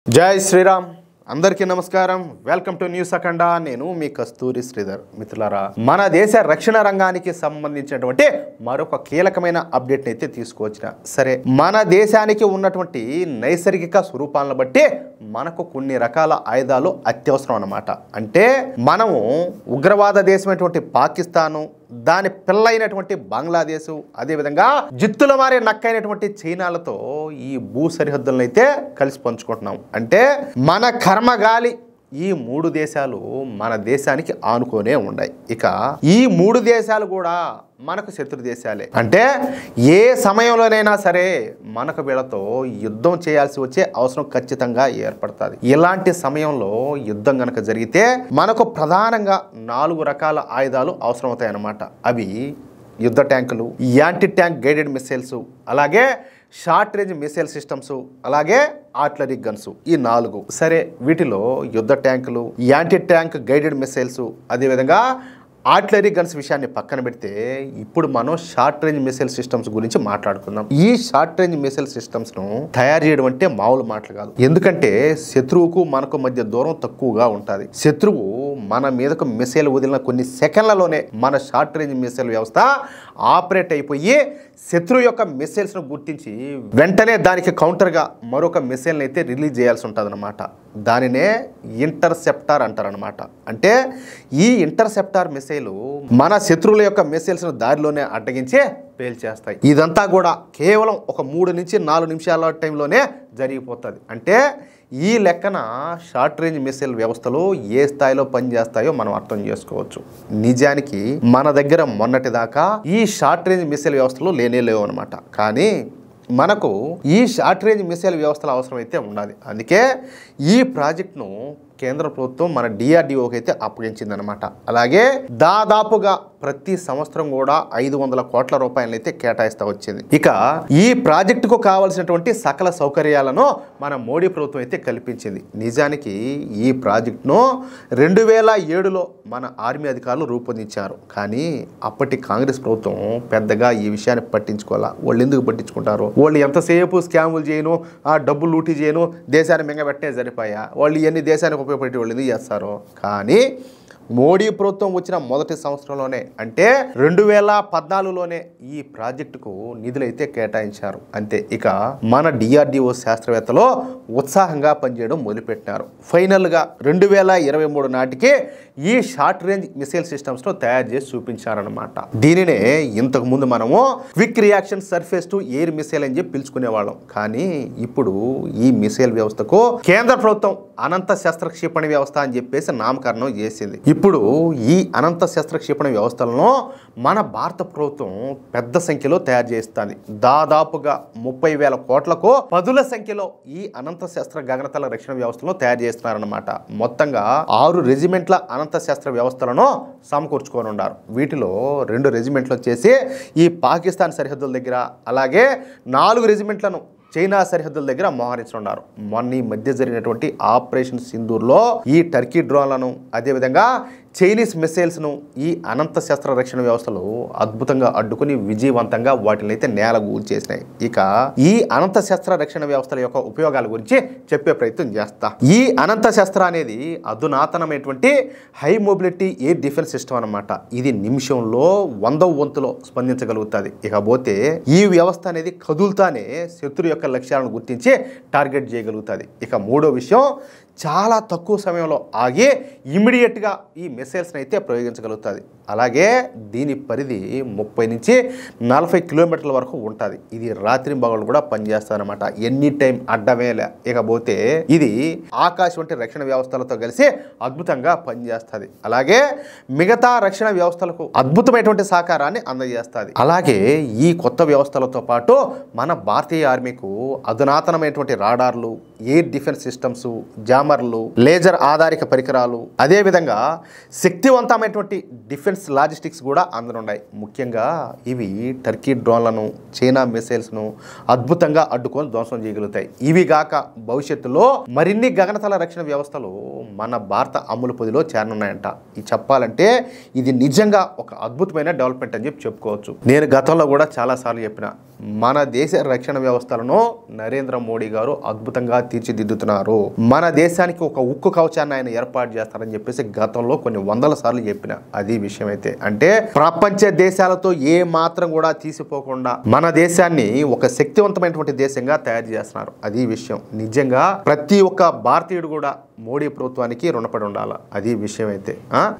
జై శ్రీరామ్ అందరికీ నమస్కారం వెల్కమ్ టు న్యూస్ అఖండ నేను మీ కస్తూరి శ్రీధర్ మిత్రులారా మన దేశ రక్షణ రంగానికి సంబంధించినటువంటి మరొక కీలకమైన అప్డేట్ అయితే తీసుకొచ్చిన సరే మన దేశానికి ఉన్నటువంటి నైసర్గిక స్వరూపాలను బట్టి మనకు కొన్ని రకాల ఆయుధాలు అత్యవసరం అన్నమాట అంటే మనము ఉగ్రవాద దేశమైనటువంటి పాకిస్తాను దాని పిల్లైనటువంటి బంగ్లాదేశ్ అదేవిధంగా జిత్తుల మారే నక్కైనటువంటి చైనాలతో ఈ భూ సరిహద్దులను అయితే కలిసి పంచుకుంటున్నాం అంటే మన కర్మగాలి ఈ మూడు దేశాలు మన దేశానికి ఆనుకోనే ఉన్నాయి ఇక ఈ మూడు దేశాలు కూడా మనకు శత్రు దేశాలే అంటే ఏ సమయంలోనైనా సరే మనకు వీళ్ళతో యుద్ధం చేయాల్సి వచ్చే అవసరం ఖచ్చితంగా ఏర్పడుతుంది ఇలాంటి సమయంలో యుద్ధం గనక జరిగితే మనకు ప్రధానంగా 4 రకాల ఆయుధాలు అవసరమవుతాయి అన్నమాట అవి యుద్ధ ట్యాంకులు యాంటీ ట్యాంక్ గైడెడ్ మిసైల్స్ అలాగే షార్ట్ రేంజ్ మిసైల్ సిస్టమ్స్ అలాగే ఆర్టిలరీ గన్స్ ఈ 4 సరే వీటిలో యుద్ధ ట్యాంకులు యాంటీ ట్యాంక్ గైడెడ్ మిసైల్స్ అదేవిధంగా ఆర్టిలరీ గన్స్ విషయాన్ని పక్కన పెడితే ఇప్పుడు మనం షార్ట్ రేంజ్ మిసైల్ సిస్టమ్స్ గురించి మాట్లాడుకుందాం ఈ షార్ట్ రేంజ్ మిసైల్ సిస్టమ్స్ ను తయారు చేయడం అంటే మామూలు మాటలు కాదు ఎందుకంటే శత్రువుకు మనకు మధ్య దూరం తక్కువగా ఉంటుంది శత్రువు మన మీదకు మిసైల్ వదిలిన కొన్ని సెకండ్లలోనే మన షార్ట్ రేంజ్ మిసైల్ వ్యవస్థ ఆపరేట్ అయిపోయి శత్రువు యొక్క మిసైల్స్ ను గుర్తించి వెంటనే దానికి కౌంటర్గా మరొక మిసైల్ని అయితే రిలీజ్ చేయాల్సి ఉంటుంది అనమాట దానినే ఇంటర్సెప్టార్ అంటారనమాట అంటే ఈ ఇంటర్సెప్టార్ మిసైల్ మన శత్రువుల యొక్క మిసైల్స్ ను దారిలోనే అడ్డగించి పేల్చేస్తాయి ఇదంతా కూడా కేవలం ఒక 3 నుంచి 4 నిమిషాల టైంలోనే జరిగిపోతుంది అంటే ఈ లెక్కన షార్ట్ రేంజ్ మిసైల్ వ్యవస్థలు ఏ స్థాయిలో పనిచేస్తాయో మనం అర్థం చేసుకోవచ్చు నిజానికి మన దగ్గర మొన్నటి దాకా ఈ షార్ట్ రేంజ్ మిసైల్ వ్యవస్థలు లేవు అనమాట కానీ మనకు ఈ షార్ట్ రేంజ్ మిసైల్ వ్యవస్థల అవసరం అయితే ఉండాలి అందుకే ఈ ప్రాజెక్ట్ను కేంద్ర ప్రభుత్వం మన డిఆర్డిఓకి అయితే అప్పగించిందనమాట అలాగే దాదాపుగా ప్రతి సంవత్సరం కూడా 500 కోట్ల రూపాయలు అయితే కేటాయిస్తా వచ్చింది ఇక ఈ ప్రాజెక్టుకు కావాల్సినటువంటి సకల సౌకర్యాలను మన మోడీ ప్రభుత్వం అయితే కల్పించింది నిజానికి ఈ ప్రాజెక్టును 2007లో మన ఆర్మీ అధికారులు రూపొందించారు కానీ అప్పటి కాంగ్రెస్ ప్రభుత్వం పెద్దగా ఈ విషయాన్ని పట్టించుకోవాలా వాళ్ళు ఎందుకు పట్టించుకుంటారు వాళ్ళు ఎంతసేపు స్కాములు చేయను ఆ డబ్బులు లూటీ చేయను దేశాన్ని మింగబెట్టే సరిపోయా వాళ్ళు ఇవన్నీ దేశానికి ఉపయోగపడే వాళ్ళు ఎందుకు చేస్తారు కానీ మోడీ ప్రభుత్వం వచ్చిన మొదటి సంవత్సరంలోనే అంటే 2014లోనే ఈ ప్రాజెక్టుకు నిధులైతే కేటాయించారు అంతే ఇక మన డిఆర్డిఓ శాస్త్రవేత్తలు ఉత్సాహంగా పనిచేయడం మొదలుపెట్టారు ఫైనల్గా 2023 నాటికి ఈ షార్ట్ రేంజ్ మిసైల్ సిస్టమ్స్ ను తయారు చేసి చూపించారనమాట దీనినే ఇంతకు ముందు మనము quick reaction surface to air missile అని చెప్పి పిలుచుకునేవాళ్ళం కానీ ఇప్పుడు ఈ మిసైల్ వ్యవస్థకు కేంద్ర ప్రభుత్వం అనంత శస్త్ర క్షిపణి వ్యవస్థ అని చెప్పేసి నామకరణం చేసింది ఇప్పుడు ఈ అనంత శస్త్ర క్షిపణి వ్యవస్థలను మన భారత ప్రభుత్వం పెద్ద సంఖ్యలో తయారు చేస్తుంది దాదాపుగా 30,000 కోట్లకు పదుల సంఖ్యలో ఈ అనంత శస్త్ర గగనతల రక్షణ వ్యవస్థలను తయారు చేస్తున్నారన్నమాట మొత్తంగా 6 రెజిమెంట్ల అనంత శస్త్ర వ్యవస్థలను సమకూర్చుకొని ఉన్నారు వీటిలో 2 రెజిమెంట్లు వచ్చేసి ఈ పాకిస్తాన్ సరిహద్దుల దగ్గర అలాగే 4 రెజిమెంట్లను చైనా సరిహద్దుల దగ్గర మోహరించనున్నారు మొన్న ఈ మధ్య జరిగినటువంటి ఆపరేషన్ సింధూర్లో ఈ టర్కీ డ్రోన్లను అదేవిధంగా చైనీస్ మిసైల్స్ను ఈ అనంత శస్త్ర రక్షణ వ్యవస్థలు అద్భుతంగా అడ్డుకుని విజయవంతంగా వాటిని అయితే నేలగూల్చేసినాయి ఇక ఈ అనంత శస్త్ర రక్షణ వ్యవస్థల యొక్క ఉపయోగాల గురించి చెప్పే ప్రయత్నం చేస్తా ఈ అనంత శస్త్ర అనేది అధునాతనమైనటువంటి high mobility air defence system అన్నమాట ఇది నిమిషంలో 100వ వంతులో స్పందించగలుగుతుంది ఇకపోతే ఈ వ్యవస్థ అనేది కదులుతానే శత్రు యొక్క లక్ష్యాలను గుర్తించి టార్గెట్ చేయగలుగుతుంది ఇక 3వ విషయం చాలా తక్కువ సమయంలో ఆగి ఇమ్మీడియట్గా ఈ మిసైల్స్ని అయితే ప్రయోగించగలుగుతుంది అలాగే దీని పరిధి 30 నుంచి 40 కిలోమీటర్ల వరకు ఉంటుంది ఇది రాత్రి పగలు కూడా పనిచేస్తుంది అనమాట ఎనీ టైం అడ్డమేలే ఇకపోతే ఇది ఆకాశం వంటి రక్షణ వ్యవస్థలతో కలిసి అద్భుతంగా పనిచేస్తుంది అలాగే మిగతా రక్షణ వ్యవస్థలకు అద్భుతమైనటువంటి సహకారాన్ని అందజేస్తుంది అలాగే ఈ కొత్త వ్యవస్థలతో పాటు మన భారతీయ ఆర్మీకు అధునాతనమైనటువంటి రాడార్లు ఎయిర్ డిఫెన్స్ సిస్టమ్స్ జామర్లు లేజర్ ఆధారిత పరికరాలు అదేవిధంగా శక్తివంతమైనటువంటి డిఫెన్స్ డిఫెన్స్ లాజిస్టిక్స్ కూడా అందనున్నాయి. ముఖ్యంగా ఇవి టర్కీ డ్రోన్లను, చైనా మిసైల్స్ను అద్భుతంగా అడ్డుకొని ధ్వంసం చేయగలుగుతాయి. ఇవి గాక భవిష్యత్తులో మరిన్ని గగనతల రక్షణ వ్యవస్థలు మన భారత అమ్ముల పొదిలో చేరనున్నాయంట. ఇది చెప్పాలంటే ఇది నిజంగా ఒక అద్భుతమైన డెవలప్మెంట్ అని చెప్పుకోవచ్చు. నేను గతంలో కూడా చాలాసార్లు చెప్పిన మన దేశ రక్షణ వ్యవస్థలను నరేంద్ర మోడీ గారు అద్భుతంగా తీర్చిదిద్దుతున్నారు. మన దేశానికి ఒక ఉక్కు కవచాన్ని ఆయన ఏర్పాటు చేస్తారని చెప్పేసి గతంలో కొన్ని వందల సార్లు చెప్పిన అది విషయం అయితే అంటే ప్రపంచ దేశాలతో ఏ మాత్రం కూడా తీసిపోకుండా మన దేశాన్ని ఒక శక్తివంతమైనటువంటి దేశంగా తయారు చేస్తున్నారు. అది విషయం. నిజంగా ప్రతి ఒక్క భారతీయుడు కూడా మోడీ ప్రభుత్వానికి రుణపడి ఉండాలి. అది విషయం అయితే.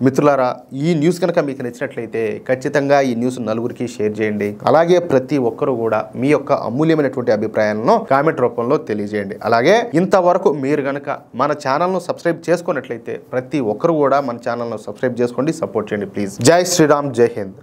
మిత్రులారా, ఈ న్యూస్ కనుక మీకు నచ్చినట్లయితే ఖచ్చితంగా ఈ న్యూస్ నలుగురికి షేర్ చేయండి. అలాగే ప్రతి ఒక్కరు కూడా మీ యొక్క అమూల్యమైనటువంటి అభిప్రాయాలను కామెంట్ రూపంలో తెలియజేయండి. అలాగే ఇంతవరకు మీరు కనుక మన ఛానల్ను సబ్స్క్రైబ్ చేసుకున్నట్లయితే ప్రతి ఒక్కరు కూడా మన ఛానల్ను సబ్స్క్రైబ్ చేసుకోండి, సపోర్ట్ చేయండి ప్లీజ్. జై శ్రీరామ్, జై హింద్.